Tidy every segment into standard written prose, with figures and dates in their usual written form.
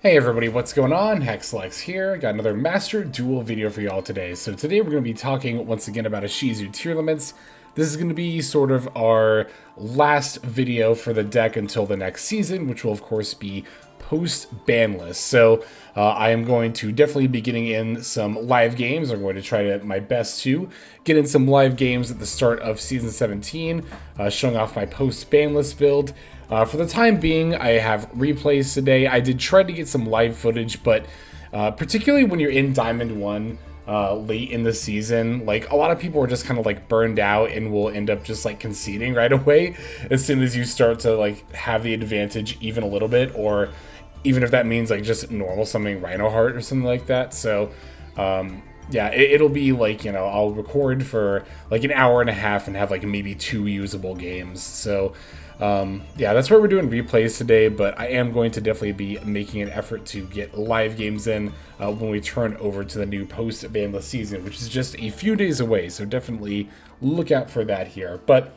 Hey everybody, what's going on? Hexlex here. Got another Master Duel video for y'all today. So today we're going to be talking once again about Agido Tearlaments. This is going to be sort of our last video for the deck until the next season, which will of course be Post-Banlist. So I am going to definitely be getting in some live games. I'm going to try my best to get in some live games at the start of Season 17, showing off my Post-Banlist build. For the time being, I have replays today. I did try to get some live footage, but particularly when you're in Diamond 1 late in the season, like a lot of people are just kind of like burned out and will end up just like conceding right away as soon as you start to like have the advantage even a little bit, or even if that means like just normal summoning Reinoheart or something like that. So yeah, it'll be like, you know, I'll record for like an hour and a half and have like maybe 2 usable games. So yeah, that's why we're doing replays today, but I am going to definitely be making an effort to get live games in when we turn over to the new Post-Banlist season, which is just a few days away, so definitely look out for that here. But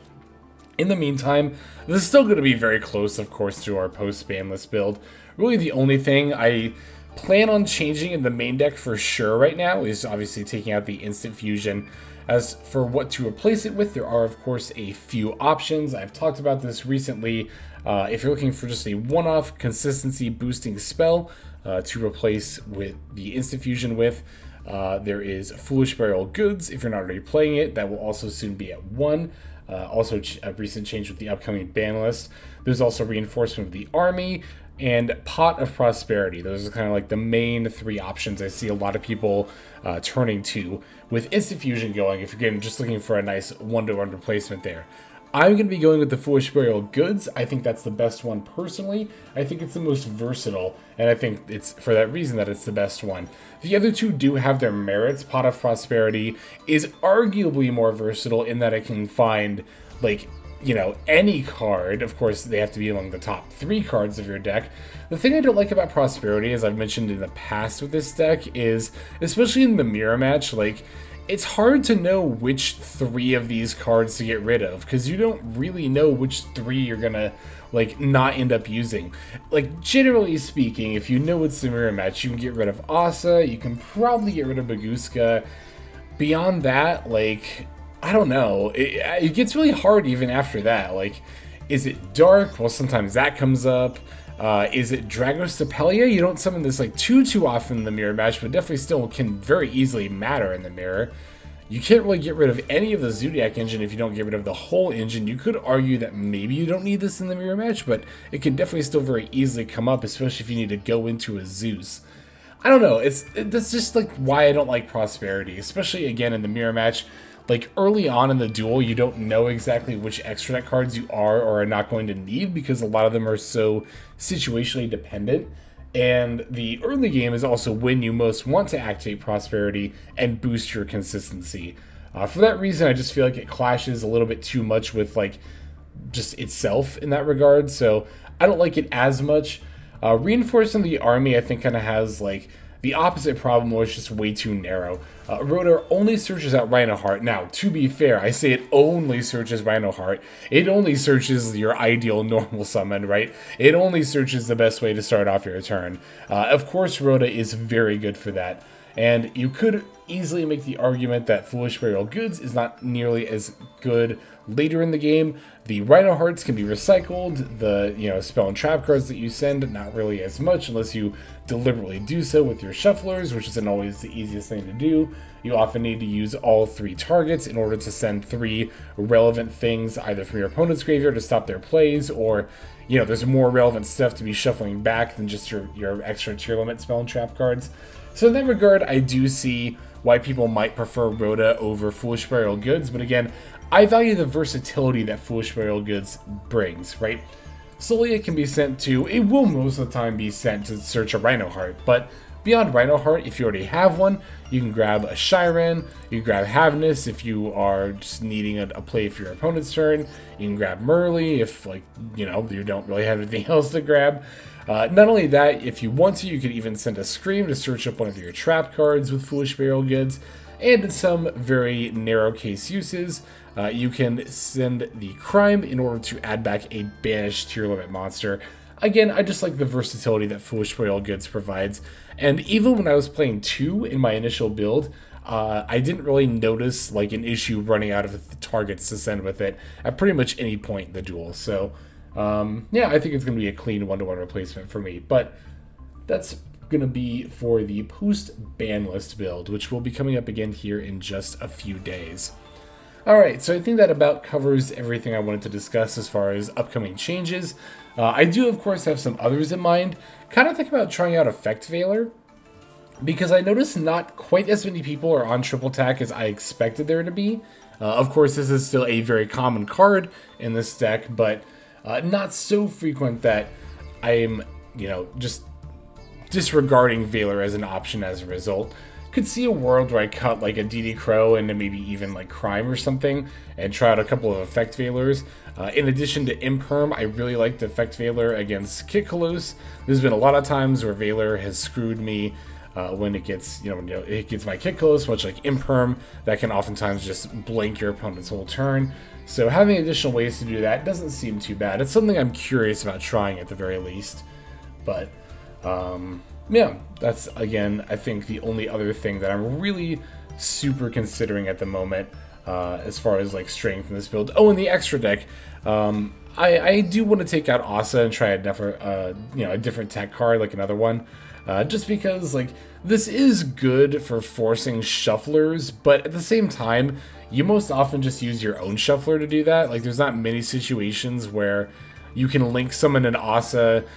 in the meantime, this is still going to be very close, of course, to our Post-Banlist build. Really the only thing I plan on changing in the main deck for sure right now is obviously taking out the Instant Fusion. As for what to replace it with, there are of course a few options. I've talked about this recently. If you're looking for just a one-off consistency boosting spell to replace with the Instant Fusion with, there is Foolish Burial Goods. If you're not already playing it, that will also soon be at 1. Also a recent change with the upcoming ban list. There's also reinforcement of the army and Pot of Prosperity. Those are kind of like the main 3 options I see a lot of people turning to with Instant Fusion going, if you're just looking for a nice 1-to-1 replacement there. I'm going to be going with the Foolish Burial Goods. I think that's the best one personally. I think it's the most versatile, and I think it's for that reason that it's the best one. The other 2 do have their merits. Pot of Prosperity is arguably more versatile in that it can find, like, you know, any card. Of course, they have to be among the top 3 cards of your deck. The thing I don't like about Prosperity, as I've mentioned in the past with this deck, is, especially in the mirror match, like, it's hard to know which 3 of these cards to get rid of, because you don't really know which 3 you're gonna, like, not end up using. Like, generally speaking, if you know it's the mirror match, you can get rid of Aussa, you can probably get rid of Bagooska. Beyond that, like, I don't know. It gets really hard even after that. Like, is it Dark? Well, sometimes that comes up. Is it Dragostapelia? You don't summon this like too often in the mirror match, but definitely still can very easily matter in the mirror. You can't really get rid of any of the Zoodiac engine if you don't get rid of the whole engine. You could argue that maybe you don't need this in the mirror match, but it can definitely still very easily come up, especially if you need to go into a Zeus. I don't know. That's just like why I don't like Prosperity, especially again in the mirror match. Like, early on in the duel, you don't know exactly which extra deck cards you are or are not going to need, because a lot of them are so situationally dependent. And the early game is also when you most want to activate Prosperity and boost your consistency. For that reason, I just feel like it clashes a little bit too much with, like, just itself in that regard. So I don't like it as much. Reinforcing the army, I think, kind of has, like, the opposite problem, where it's just way too narrow. Rhoda only searches out Reinoheart. Now, to be fair, I say it only searches Reinoheart. It only searches your ideal normal summon, right? It only searches the best way to start off your turn. Of course, Rhoda is very good for that. And you could easily make the argument that Foolish Burial Goods is not nearly as good later in the game. The Reinohearts can be recycled. The, you know, spell and trap cards that you send, not really as much unless you deliberately do so with your shufflers, which isn't always the easiest thing to do. You often need to use all 3 targets in order to send 3 relevant things either from your opponent's graveyard to stop their plays, or, you know, there's more relevant stuff to be shuffling back than just your extra Tearlaments spell and trap cards. So in that regard, I do see why people might prefer Rhoda over Foolish Burial Goods, but again, I value the versatility that Foolish Burial Goods brings, right? Sulliek can be sent to, it will most of the time be sent to search a Reinoheart, but beyond Reinoheart, if you already have one, you can grab a Scheiren, you can grab Havnis if you are just needing a play for your opponent's turn, you can grab Merrli if, like, you know, you don't really have anything else to grab. Not only that, if you want to, you could even send a Scream to search up one of your trap cards with Foolish Burial Goods, and in some very narrow case uses, you can send the Cryme in order to add back a banished Tearlaments monster. again, I just like the versatility that Foolish Royal Goods provides. And even when I was playing 2 in my initial build, I didn't really notice like an issue running out of the targets to send with it at pretty much any point in the duel. So yeah, I think it's going to be a clean 1-to-1 replacement for me. But that's going to be for the post-Banlist build, which will be coming up again here in just a few days. Alright, so I think that about covers everything I wanted to discuss as far as upcoming changes. I do, of course, have some others in mind. Kind of think about trying out Effect Veiler, because I noticed not quite as many people are on triple attack as I expected there to be. Of course, this is still a very common card in this deck, but not so frequent that I'm, just disregarding Veiler as an option as a result. Could see a world where I cut like a DD Crow and maybe even like Cryme or something and try out a couple of Effect Veilers. In addition to Imperm, I really like the Effect Veiler against Kitkallos. There's been a lot of times where Veiler has screwed me when it gets, it gets my Kitkallos, much like Imperm, that can oftentimes just blank your opponent's whole turn. So having additional ways to do that doesn't seem too bad. It's something I'm curious about trying at the very least. But yeah, that's, again, I think the only other thing that I'm really super considering at the moment as far as like strength in this build. Oh, and the extra deck. I do want to take out Aussa and try a different tech card, like another one. Just because, like, this is good for forcing shufflers, but at the same time, you most often just use your own shuffler to do that. Like, there's not many situations where you can link summon an Aussa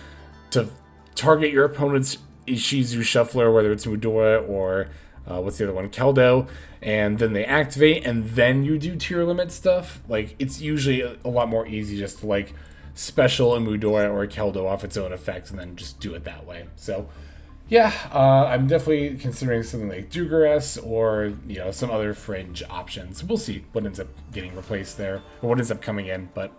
to target your opponent's Ishizu shuffler, whether it's Mudora or what's the other one, Keldo, and then they activate, and then you do tier limit stuff. Like, it's usually a lot more easy just to like special a Mudora or a Keldo off its own effect and then just do it that way. So yeah, I'm definitely considering something like Dugaress or some other fringe options. We'll see what ends up getting replaced there or what ends up coming in. But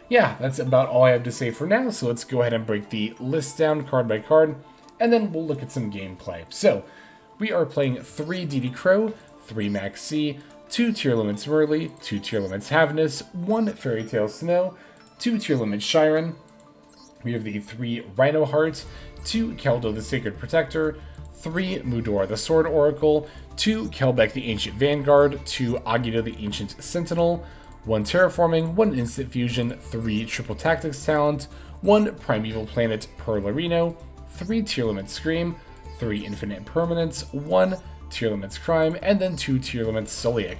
yeah, that's about all I have to say for now. So let's go ahead and break the list down card by card, and then we'll look at some gameplay. So we are playing 3 DD Crow, 3 Maxx, 2 Tearlaments Merrli, 2 Tearlaments Havnis, 1 Fairy Tale Snow, 2 Tearlaments Scheiren. We have the 3 Reinoheart, 2 Keldo the Sacred Protector, 3 Mudora the Sword Oracle, 2 Kelbek the Ancient Vanguard, 2 Agido the Ancient Sentinel, 1 Terraforming, 1 Instant Fusion, 3 Triple Tactics Talent, 1 Primeval Planet Perlerino, 3 Tearlaments Scream, 3 Infinite Impermanence, 1 Tearlaments Cryme, and then 2 Tearlaments Sulliek.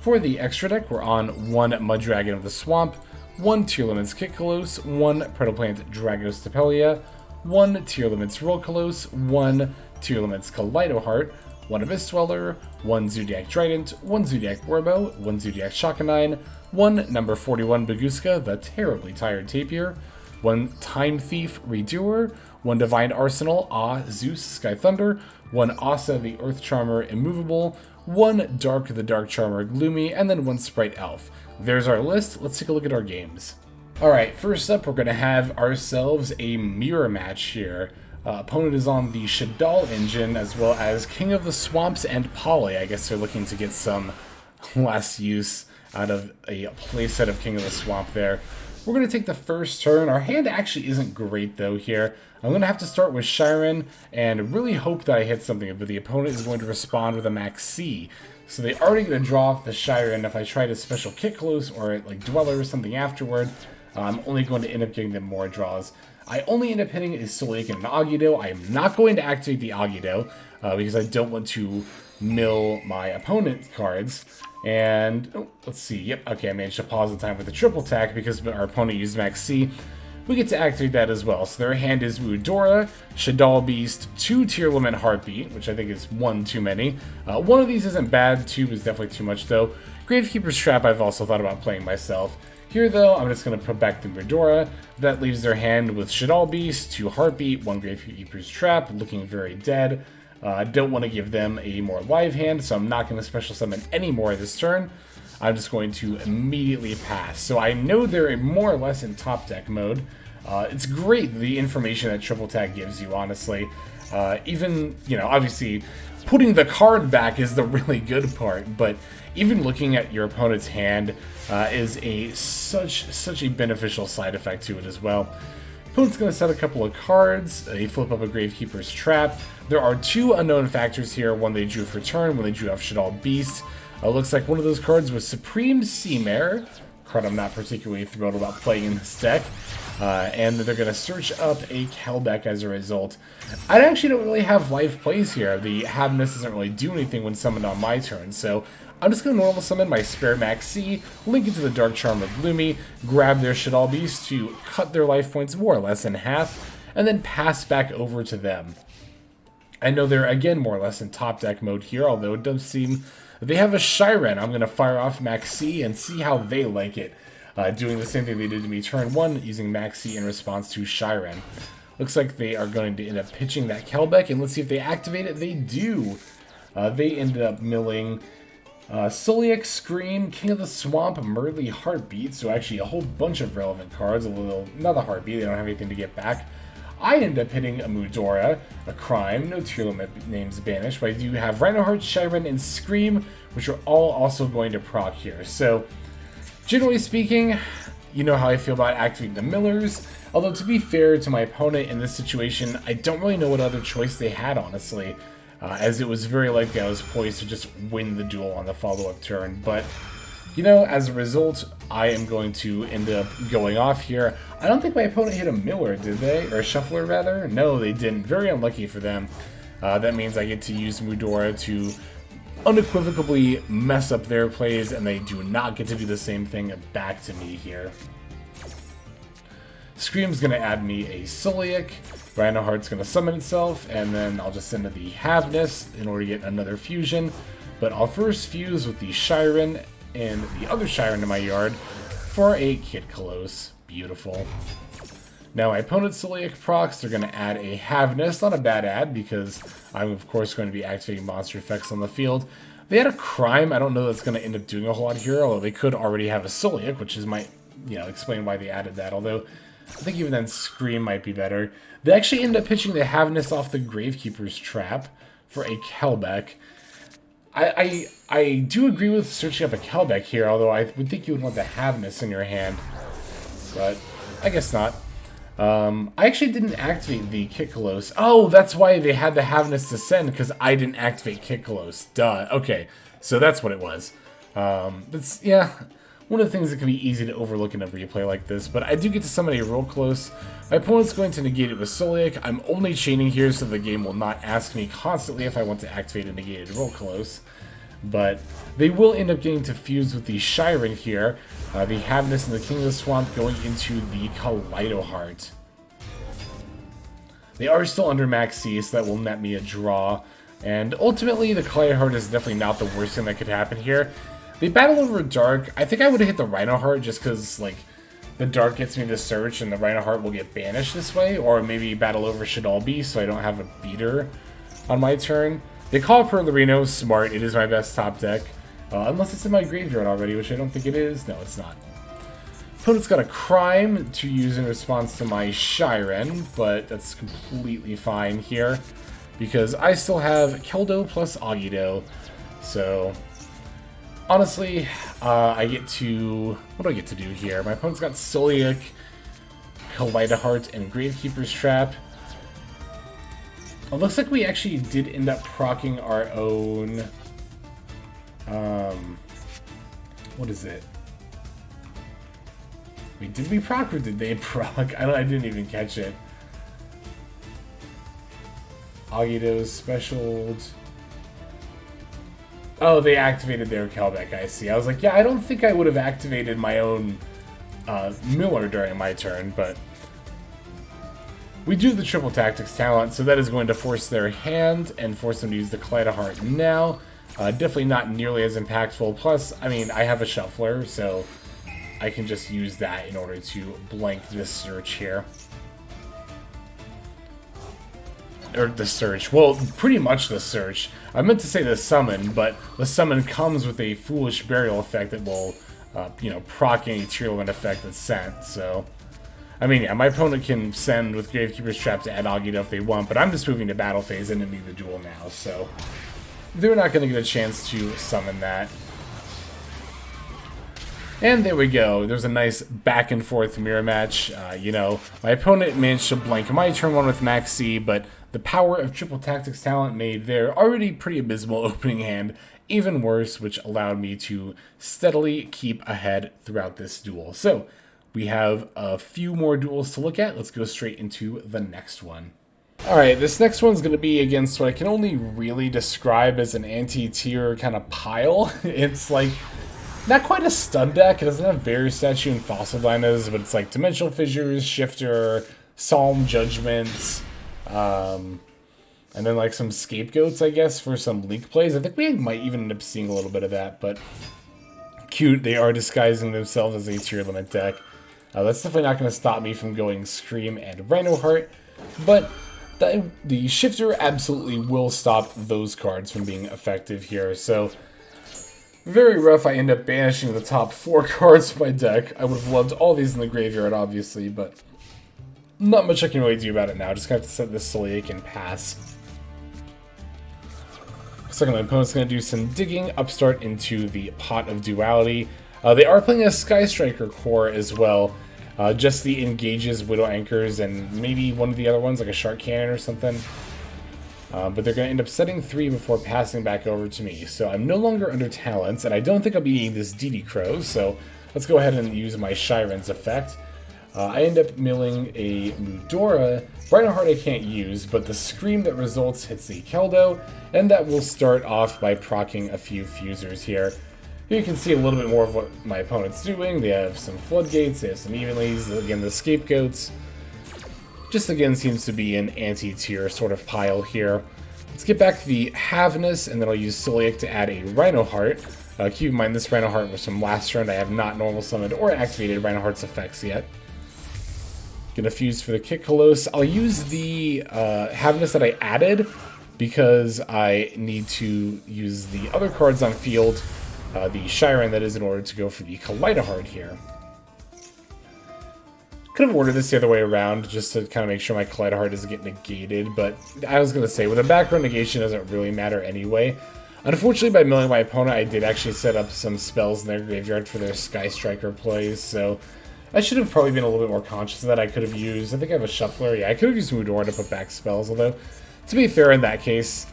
For the extra deck, we're on 1 Mudragon of the Swamp, 1 Tearlaments Kitkallos, 1 Predaplant Dragostapelia, 1 Tearlaments Rulkallos, 1 Tearlaments Kaliedo-Heart, 1 Abyss Dweller, 1 Zoodiac Drident, 1 Zoodiac Boarbow, 1 Zoodiac Chakanine, 1 number 41 Bagooska, the terribly tired Tapir, 1 Time Thief Redoer, 1 Divine Arsenal AA-ZEUS Sky Thunder, 1 Aussa the Earth Charmer Immovable, 1 Dark the Dark Charmer Gloomy, and then 1 Sprite Elf. There's our list. Let's take a look at our games. Alright, first up, we're going to have ourselves a mirror match here. Opponent is on the Shaddoll engine, as well as King of the Swamps and Poly. I guess they're looking to get some last use out of a playset of King of the Swamp there. We're going to take the first turn. Our hand actually isn't great, though, here. I'm going to have to start with Scheiren and really hope that I hit something, but the opponent is going to respond with a Maxx. So they already going to draw off the Scheiren. If I try to special Kitkallos or like Dweller or something afterward, I'm only going to end up getting them more draws. I only end up hitting a Sulliek and an Agido. I am not going to activate the Agido because I don't want to mill my opponent's cards. And let's see. Yep, okay, I managed to pause the time with the triple attack because our opponent used Maxx. We get to activate that as well. So their hand is Mudora, Shaddoll Beast, 2 Tearlaments Heartbeat, which I think is 1 too many. One of these isn't bad, 2 is definitely too much though. Gravekeeper's Trap I've also thought about playing myself. Here though, I'm just going to put back the Mudora. That leaves their hand with Shaddoll Beast, 2 Heartbeat, 1 Gravekeeper's Trap, looking very dead. I don't want to give them a more live hand, so I'm not going to special summon any more this turn. I'm just going to immediately pass. So I know they're more or less in top deck mode. It's great, the information that triple tag gives you, honestly. Even, obviously, putting the card back is the really good part, but even looking at your opponent's hand is such a beneficial side effect to it as well. Opponent's going to set a couple of cards. They flip up a Gravekeeper's Trap. There are 2 unknown factors here. One they drew for turn, one they drew off Shaddoll Beast. Looks like one of those cards was Supreme Seamare, card I'm not particularly thrilled about playing in this deck. And they're going to search up a Kelbek as a result. I actually don't really have life plays here. The Havnis doesn't really do anything when summoned on my turn, so I'm just going to normal summon my spare Maxx, link into the Dark Charm of Gloomy, grab their Shaddoll Beast to cut their life points more or less in half, and then pass back over to them. I know they're, again, more or less in top deck mode here, although it does seem they have a Scheiren. I'm going to fire off Maxx and see how they like it. Doing the same thing they did to me turn 1, using Maxx in response to Scheiren. Looks like they are going to end up pitching that Kelbek, and let's see if they activate it. They do. They ended up milling Sulliek, Scream, King of the Swamp, Merrli, Heartbeat, so actually a whole bunch of relevant cards, although not a Heartbeat, they don't have anything to get back. I end up hitting a Mudora, a Cryme, no Tearlaments names banished, but I do have Reinoheart, Scheiren, and Scream, which are all also going to proc here. So, generally speaking, you know how I feel about activating the millers, although to be fair to my opponent in this situation, I don't really know what other choice they had, honestly, as it was very likely I was poised to just win the duel on the follow-up turn, but you know, as a result, I am going to end up going off here. I don't think my opponent hit a miller, did they? Or a shuffler, rather? No, they didn't. Very unlucky for them. That means I get to use Mudora to unequivocally mess up their plays, and they do not get to do the same thing back to me here. Scream's going to add me a Sulliek. Reinoheart's going to summon itself, and then I'll just send it the Havnis in order to get another fusion. But I'll first fuse with the Scheiren and the other Scheiren in my yard for a Kitkallos. Beautiful. Now my opponent's Sulliek procs, they're going to add a Havnis. Not a bad add, because I'm of course going to be activating monster effects on the field. They had a Cryme. I don't know that's going to end up doing a whole lot here, although they could already have a Sulliek, which is might, explain why they added that, although I think even then Scream might be better. They actually end up pitching the Havnis off the Gravekeeper's Trap for a Kelbek. I do agree with searching up a Kelbek here, although I would think you would want the Havnis in your hand, but I guess not. I actually didn't activate the Kitkallos. Oh, that's why they had the Havnis to send, because I didn't activate Kitkallos. Duh. Okay, so that's what it was. That's, yeah, one of the things that can be easy to overlook in a replay like this, but I do get to summon a Rulkallos. My opponent's going to negate it with Sulliek. I'm only chaining here so the game will not ask me constantly if I want to activate a negated Rulkallos. But they will end up getting to fuse with the Scheiren here. The Havnis and the King of the Swamp going into the Kaliedo-Heart. They are still under Maxx, so that will net me a draw. And ultimately, the Kaliedo-Heart is definitely not the worst thing that could happen here. They battle over Dark. I think I would have hit the Reinoheart just because, like, the Dark gets me to search and the Reinoheart will get banished this way. Or maybe battle over Shaddoll Beast so I don't have a beater on my turn. They call Perlerino smart. It is my best top deck. Unless it's in my graveyard already, which I don't think it is. No, it's not. Opponent's got a Cryme to use in response to my Scheiren, but that's completely fine here because I still have Keldo plus Agido. So, honestly, I get to... What do I get to do here? My opponent's got Sulliek, Kaliedo-Heart, and Gravekeeper's Trap. It looks like we actually did end up procking our own... what is it? Wait, did we proc or did they proc? I didn't even catch it. Agido's specialed. Oh, they activated their Kelbek, I see. I was like, yeah, I don't think I would have activated my own Miller during my turn, but we do the Triple Tactics talent, so that is going to force their hand and force them to use the Kaliedo-Heart now. Definitely not nearly as impactful. Plus, I mean, I have a Shuffler, so I can just use that in order to blank this search here. Or the search. Well, pretty much the search. I meant to say the summon, but the summon comes with a Foolish Burial effect that will, proc any Tearlament effect that's sent, so... I mean, yeah, my opponent can send with Gravekeeper's Trap to add Agido if they want, but I'm just moving to battle phase and ending the duel now, so... They're not going to get a chance to summon that. And there we go. There's a nice back and forth mirror match. You know, my opponent managed to blank my turn 1 with Maxx, but the power of Triple Tactics talent made their already pretty abysmal opening hand even worse, which allowed me to steadily keep ahead throughout this duel. So we have a few more duels to look at. Let's go straight into the next one. Alright, this next one's going to be against what I can only really describe as an anti-tier kind of pile. It's like, not quite a stud deck. It doesn't have Barrier Statue and Fossil Dynas, but it's like Dimensional Fissures, Shifter, Solemn Judgments, and then like some Scapegoats, I guess, for some Link plays. I think we might even end up seeing a little bit of that, but cute. They are disguising themselves as a Tearlament deck. That's definitely not going to stop me from going Scream and Reinoheart, but the Shifter absolutely will stop those cards from being effective here. So very rough. I end up banishing the top 4 cards of my deck. I would have loved all these in the graveyard, obviously, but not much I can really do about it now. Just have to set this Sulliek and pass. Looks like my opponent's going to do some digging, upstart into the Pot of Duality. They are playing a Sky Striker core as well. Just the engages, Widow Anchors, and maybe one of the other ones, like a Shark Cannon or something. But they're going to end up setting 3 before passing back over to me. So I'm no longer under talents, and I don't think I'll be eating this DD Crow, so let's go ahead and use my Scheiren's effect. I end up milling a Mudora. Reinoheart I can't use, but the Scream that results hits the Keldo, and that will start off by proccing a few fusers here. Here you can see a little bit more of what my opponent's doing. They have some Floodgates, they have some Evenlies, again the Scapegoats. Just again seems to be an anti-tier sort of pile here. Let's get back the Havnis, and then I'll use Sulliek to add a Reinoheart. Keep in mind this Reinoheart was from last turn. I have not normal summoned or activated Reinoheart's effects yet. Gonna fuse for the Kitkallos. I'll use the Havnis that I added because I need to use the other cards on field, the Scheiren that is, in order to go for the Kaliedo-Heart here. Could have ordered this the other way around just to kind of make sure my Kaliedo-Heart doesn't get negated, but I was gonna say, with a background negation, it doesn't really matter anyway. Unfortunately, by milling my opponent, I did actually set up some spells in their graveyard for their Sky Striker plays, so I should have probably been a little bit more conscious of that. I could have used, I think I have a Shuffler. Yeah, I could have used Mudora to put back spells, although, to be fair, in that case,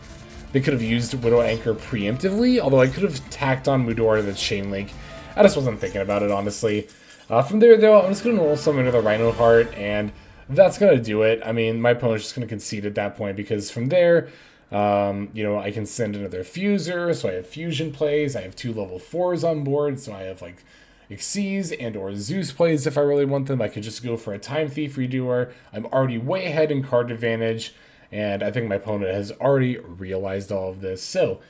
they could have used Widow Anchor preemptively, although I could have tacked on Mudora to the Chain Link. I just wasn't thinking about it, honestly. From there, though, I'm just going to roll summon into the Reinoheart, and that's going to do it. I mean, my opponent's just going to concede at that point, because from there, you know, I can send another Fuser, so I have Fusion plays, I have 2 level 4s on board, so I have, like, Xyz and or Zeus plays if I really want them. I could just go for a Time Thief Redoer. I'm already way ahead in card advantage, and I think my opponent has already realized all of this. So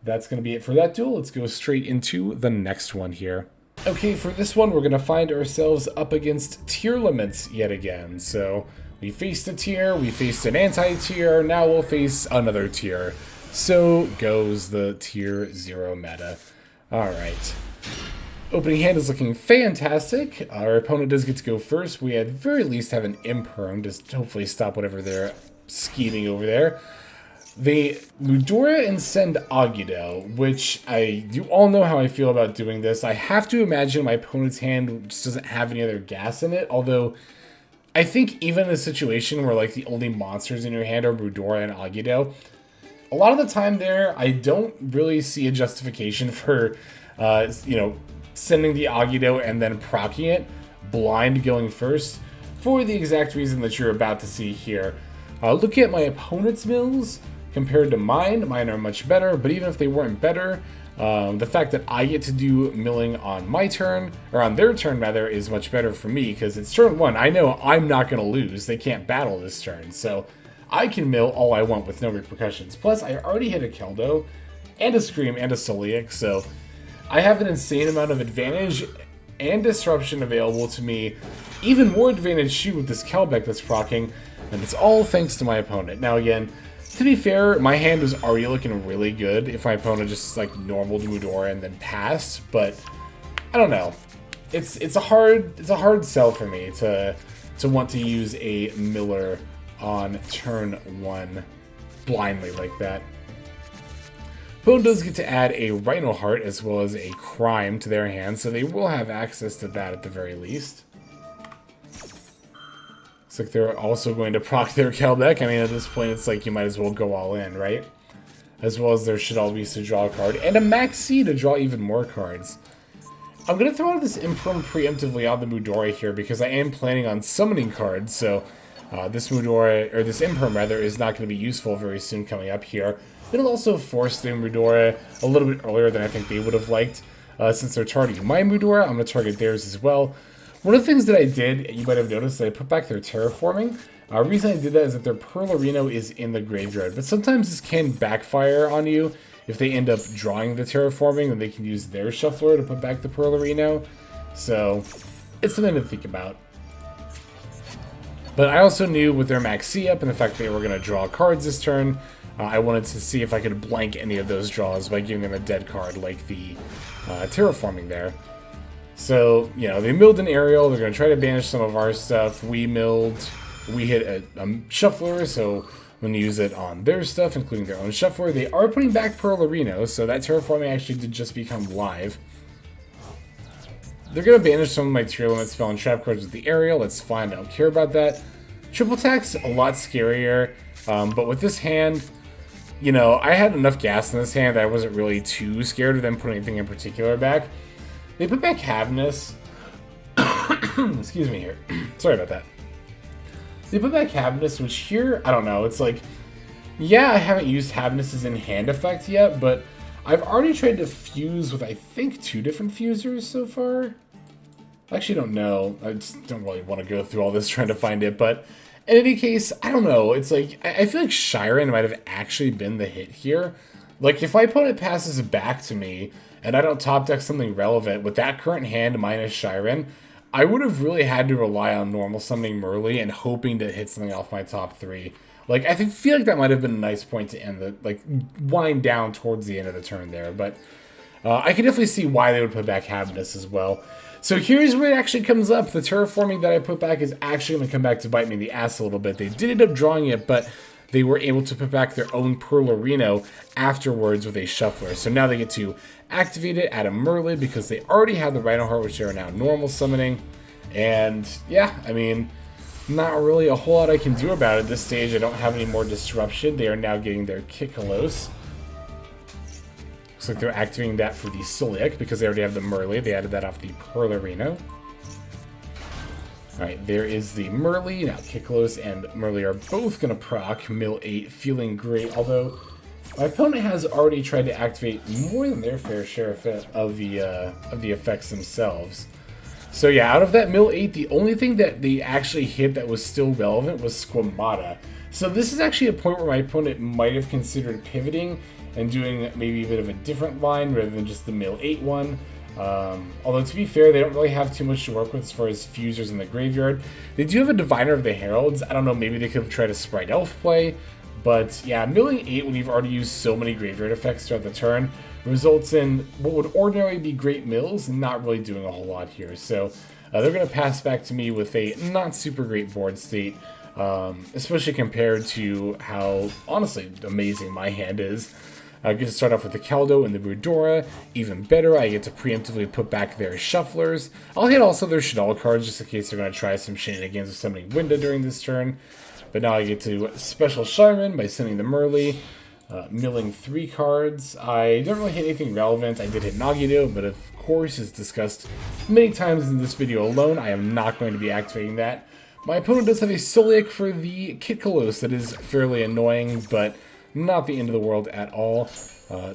that's going to be it for that duel. Let's go straight into the next one here. Okay, for this one, we're going to find ourselves up against Tearlaments yet again. So we faced a tier, we faced an anti-tier, now we'll face another tier. So goes the tier 0 meta. Alright. Opening hand is looking fantastic. Our opponent does get to go first. We at very least have an Imperm to hopefully stop whatever they're scheming over there. They Mudora and send Agido, which you all know how I feel about doing this. I have to imagine my opponent's hand just doesn't have any other gas in it, although I think even in a situation where like the only monsters in your hand are Mudora and Agido, a lot of the time there, I don't really see a justification for, you know, sending the Agido and then proccing it, blind going first, for the exact reason that you're about to see here. Look at my opponent's mills compared to mine. Mine are much better, but even if they weren't better, the fact that I get to do milling on my turn, or on their turn rather, is much better for me, because it's turn 1. I know I'm not going to lose. They can't battle this turn, so I can mill all I want with no repercussions. Plus, I already hit a Keldo, and a Scream, and a Sulliek, so I have an insane amount of advantage and disruption available to me. Even more advantage shoot with this Kelbek that's proccing, and it's all thanks to my opponent. Now again, to be fair, my hand was already looking really good if my opponent just like normaled Mudora and then passed, but I don't know. It's a hard sell for me to want to use a Miller on turn 1 blindly like that. Opponent does get to add a Reinoheart as well as a Cryme to their hand, so they will have access to that at the very least. Looks like they're also going to proc their Kelbek. I mean, at this point, it's like you might as well go all in, right? As well as there should always be to draw a card, and a Maxx to draw even more cards. I'm going to throw out this Imperm preemptively on the Mudora here because I am planning on summoning cards, so this Mudora, or this Imperm rather, is not going to be useful very soon coming up here. It'll also force the Mudora a little bit earlier than I think they would have liked. Since they're targeting my Mudora, I'm going to target theirs as well. One of the things that I did, you might have noticed, that I put back their Terraforming. The reason I did that is that their Perlerino is in the graveyard, but sometimes this can backfire on you. If they end up drawing the Terraforming, then they can use their Shuffler to put back the Perlerino. So, it's something to think about. But I also knew with their Maxx up and the fact that they were going to draw cards this turn, I wanted to see if I could blank any of those draws by giving them a dead card like the Terraforming there. So, you know, they milled an Aerial, they're going to try to banish some of our stuff. We hit a Shuffler, so I'm going to use it on their stuff, including their own Shuffler. They are putting back Perlerino, so that Terraforming actually did just become live. They're going to banish some of my Tearlaments spell and trap cards with the Aerial. That's fine, I don't care about that. Triple attack's a lot scarier, but with this hand, you know, I had enough gas in this hand that I wasn't really too scared of them putting anything in particular back. They put back Havnis. Excuse me here. Sorry about that. They put back Havnis, which here, I don't know, it's like, yeah, I haven't used Havnis' in-hand effect yet, but I've already tried to fuse with, I think, 2 different fusers so far. I actually don't know. I just don't really want to go through all this trying to find it, but in any case, I don't know. It's like, I feel like Scheiren might have actually been the hit here. Like, if my opponent passes it back to me, and I don't top deck something relevant with that current hand minus Scheiren, I would have really had to rely on normal summoning Merrli and hoping to hit something off my top 3. Like, I feel like that might have been a nice point to end the, like, wind down towards the end of the turn there, but I can definitely see why they would put back Havnis as well. So here's where it actually comes up. The Terraforming that I put back is actually going to come back to bite me in the ass a little bit. They did end up drawing it, but they were able to put back their own Perlerino afterwards with a Shuffler. So now they get to activate it, add a Merrli, because they already have the Reinoheart, which they are now normal summoning. And yeah, I mean, not really a whole lot I can do about it at this stage. I don't have any more disruption. They are now getting their Kitkallos. Looks like they're activating that for the Sulliek, because they already have the Merrli. They added that off the Perlerino. Alright, there is the Merrli. Now Kitkallos and Merrli are both going to proc mill 8, feeling great, although my opponent has already tried to activate more than their fair share of the effects themselves. So yeah, out of that mill 8, the only thing that they actually hit that was still relevant was Squamata. So this is actually a point where my opponent might have considered pivoting and doing maybe a bit of a different line rather than just the mill 8 one. Although to be fair, they don't really have too much to work with as far as fusers in the graveyard. They do have a Diviner of the Heralds. I don't know, maybe they could have tried a Sprite Elf play. But yeah, milling 8 when you've already used so many graveyard effects throughout the turn results in what would ordinarily be great mills and not really doing a whole lot here. So they're going to pass back to me with a not super great board state, especially compared to how, honestly, amazing my hand is. I get to start off with the Keldo and the Mudora. Even better, I get to preemptively put back their Shufflers. I'll hit also their Shadal cards just in case they're going to try some shenanigans with summoning Winda during this turn. But now I get to special Scheiren by sending the Merrli, milling 3 cards. I don't really hit anything relevant. I did hit Agido, but of course, as discussed many times in this video alone, I am not going to be activating that. My opponent does have a Sulliek for the Kitkallos that is fairly annoying, but not the end of the world at all.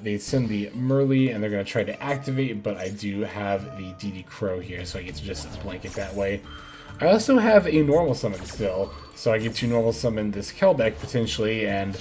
They send the Merrli, and they're going to try to activate, but I do have the DD Crow here, so I get to just blanket that way. I also have a normal summon still, so I get to normal summon this Kelbek potentially and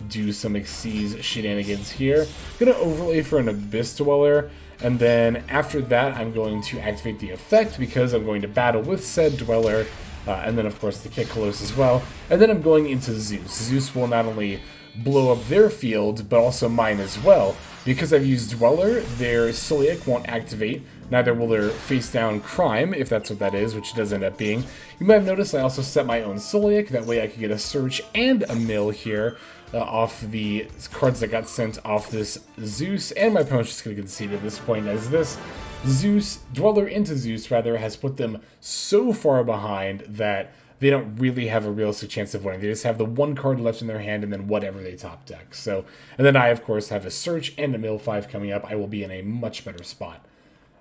do some Xyz shenanigans here. I'm going to overlay for an Abyss Dweller, and then after that I'm going to activate the effect because I'm going to battle with said Dweller, and then of course the Kitkallos as well, and then I'm going into Zeus. Zeus will not only blow up their field, but also mine as well. Because I've used Dweller, their Sulliek won't activate, neither will their face down Cryme, if that's what that is, which it does end up being. You might have noticed I also set my own Sulliek, that way I could get a search and a mill here, off the cards that got sent off this Zeus, and my opponent's just going to concede at this point, as this Zeus, Dweller into Zeus rather, has put them so far behind that they don't really have a realistic chance of winning. They just have the one card left in their hand and then whatever they top deck. So, and then I, of course, have a Search and a Mill 5 coming up. I will be in a much better spot.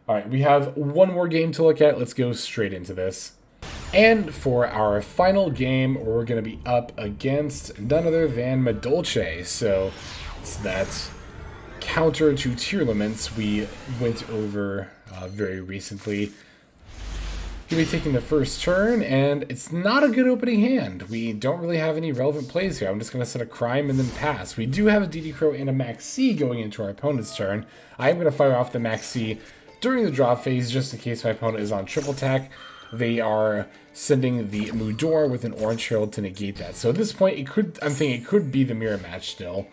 All right, we have one more game to look at. Let's go straight into this. And for our final game, we're going to be up against none other than Madolche. So it's that counter to Tearlaments we went over very recently. He'll be taking the first turn, and it's not a good opening hand. We don't really have any relevant plays here. I'm just going to set a Cryme and then pass. We do have a DD Crow and a Maxx going into our opponent's turn. I am going to fire off the Maxx during the draw phase just in case my opponent is on triple attack. They are sending the Mudora with an Orange Herald to negate that. So at this point, I'm thinking it could be the mirror match still,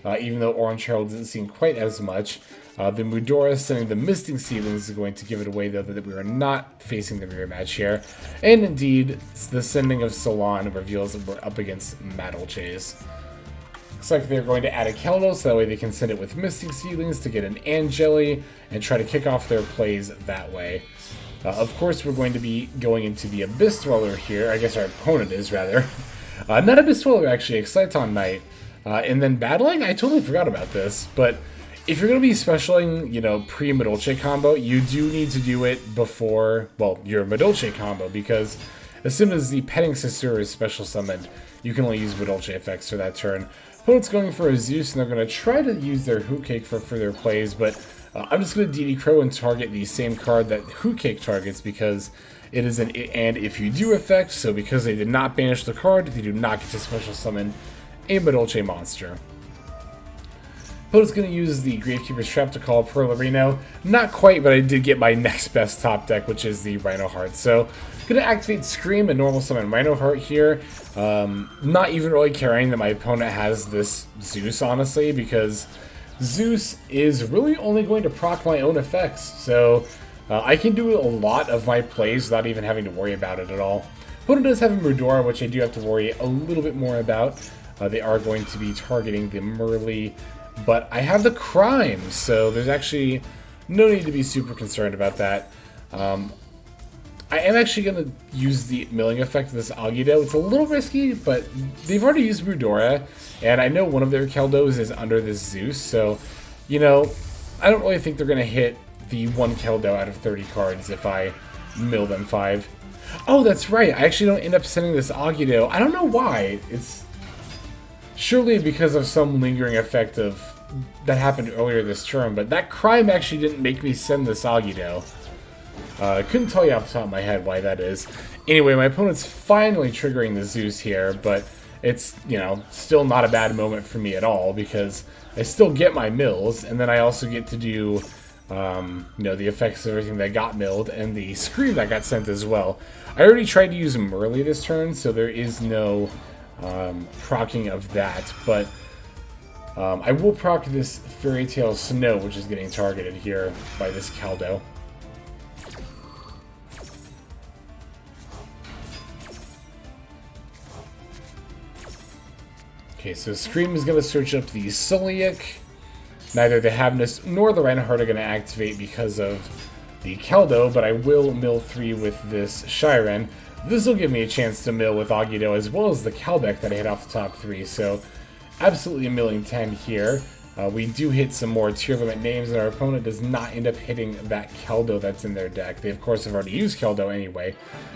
even though Orange Herald doesn't seem quite as much. The Mudora sending the Misting Seedlings is going to give it away, though, that we are not facing the mirror match here. And indeed, the sending of Salon reveals that we're up against Madolche's. Looks like they're going to add a Keldo, so that way they can send it with Misting Seedlings to get an Angeli and try to kick off their plays that way. Of course, we're going to be going into the Abyss Dweller here. I guess our opponent is, rather. Not Abyss Dweller, actually. Exciton Knight. And then battling? I totally forgot about this, but if you're going to be specialing, you know, pre-Madolche combo, you do need to do it before, well, your Madolche combo, because as soon as the Petting Sister is special summoned, you can only use Madolche effects for that turn. Opponent's going for a Zeus, and they're going to try to use their Hoot Cake for their plays, but I'm just going to DD Crow and target the same card that Hoot Cake targets, because it is an and if you do effect, so because they did not banish the card, they do not get to special summon a Madolche monster. Opponent's going to use the Gravekeeper's Trap to call Perlerino. Not quite, but I did get my next best top deck, which is the Reinoheart. So, going to activate Scream and normal summon Reinoheart here. Not even really caring that my opponent has this Zeus, honestly, because Zeus is really only going to proc my own effects. So, I can do a lot of my plays without even having to worry about it at all. Opponent does have a Mudora, which I do have to worry a little bit more about. They are going to be targeting the Merrli, but I have the Cryme, so there's actually no need to be super concerned about that. I am actually going to use the milling effect of this Agido. It's a little risky, but they've already used Mudora, and I know one of their Keldos is under this Zeus, so, you know, I don't really think they're going to hit the one Keldo out of 30 cards if I mill them 5. Oh, that's right, I actually don't end up sending this Agido. I don't know why. It's surely because of some lingering effect of that happened earlier this turn, but that Cryme actually didn't make me send this Agido. I couldn't tell you off the top of my head why that is. Anyway, my opponent's finally triggering the Zeus here, but it's, you know, still not a bad moment for me at all, because I still get my mills, and then I also get to do, you know, the effects of everything that got milled, and the Scream that got sent as well. I already tried to use Merrli this turn, so there is no procking of that, but I will proc this Fairy Tale Snow, which is getting targeted here by this Keldo. Okay, so Scream is going to search up the Sulliek. Neither the Havnis nor the Reinoheart are going to activate because of the Keldo, but I will mill 3 with this Scheiren. This will give me a chance to mill with Agido as well as the Kelbek that I hit off the top 3, so absolutely a milling 10 here. We do hit some more Tearlament names, and our opponent does not end up hitting that Keldo that's in their deck. They, of course, have already used Keldo anyway.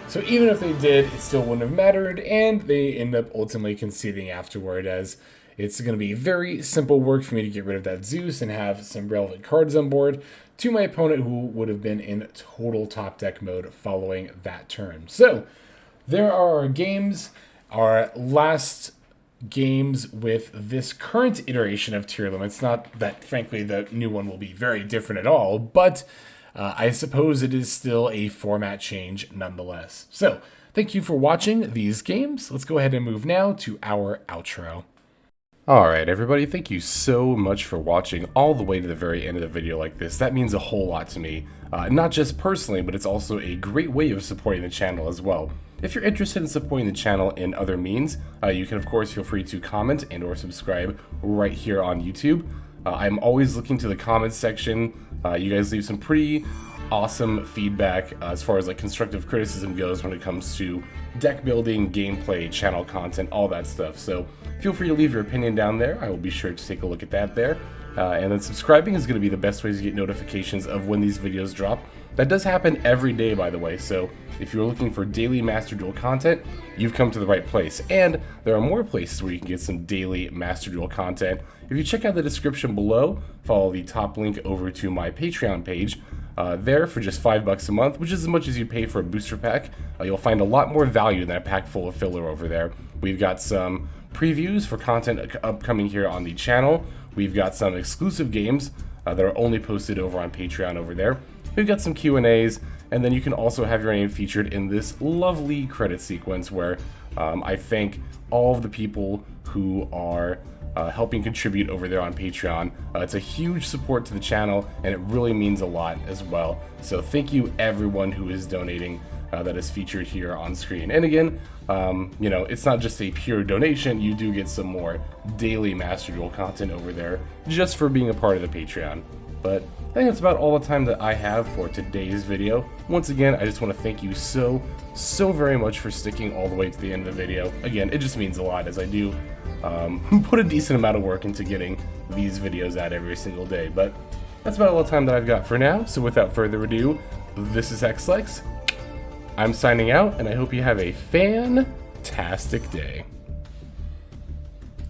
So even if they did, it still wouldn't have mattered, and they end up ultimately conceding afterward, as it's going to be very simple work for me to get rid of that Zeus and have some relevant cards on board to my opponent, who would have been in total top deck mode following that turn. So there are our games. Our last games with this current iteration of Tearlaments. Not that, frankly, the new one will be very different at all, but I suppose it is still a format change nonetheless. So, thank you for watching these games. Let's go ahead and move now to our outro. Alright everybody, thank you so much for watching all the way to the very end of the video like this. That means a whole lot to me. Not just personally, but it's also a great way of supporting the channel as well. If you're interested in supporting the channel in other means, you can of course feel free to comment and or subscribe right here on YouTube. I'm always looking to the comments section. You guys leave some pretty awesome feedback as far as like constructive criticism goes when it comes to deck building, gameplay, channel content, all that stuff. So feel free to leave your opinion down there. I will be sure to take a look at that there. And then subscribing is going to be the best way to get notifications of when these videos drop. That does happen every day, by the way, so if you're looking for daily Master Duel content, you've come to the right place. And there are more places where you can get some daily Master Duel content. If you check out the description below, follow the top link over to my Patreon page. There for just $5 a month, which is as much as you pay for a booster pack. You'll find a lot more value than a pack full of filler over there. We've got some previews for content upcoming here on the channel. We've got some exclusive games that are only posted over on Patreon over there. We've got some Q&As, and then you can also have your name featured in this lovely credit sequence where I thank all of the people who are helping contribute over there on Patreon. It's a huge support to the channel, and it really means a lot as well. So thank you everyone who is donating that is featured here on screen. And again, you know, it's not just a pure donation. You do get some more daily Master Duel content over there just for being a part of the Patreon. But I think that's about all the time that I have for today's video. Once again, I just want to thank you so very much for sticking all the way to the end of the video. Again, it just means a lot, as I do put a decent amount of work into getting these videos out every single day. But that's about all the time that I've got for now. So without further ado, this is Xlex. I'm signing out, and I hope you have a fantastic day.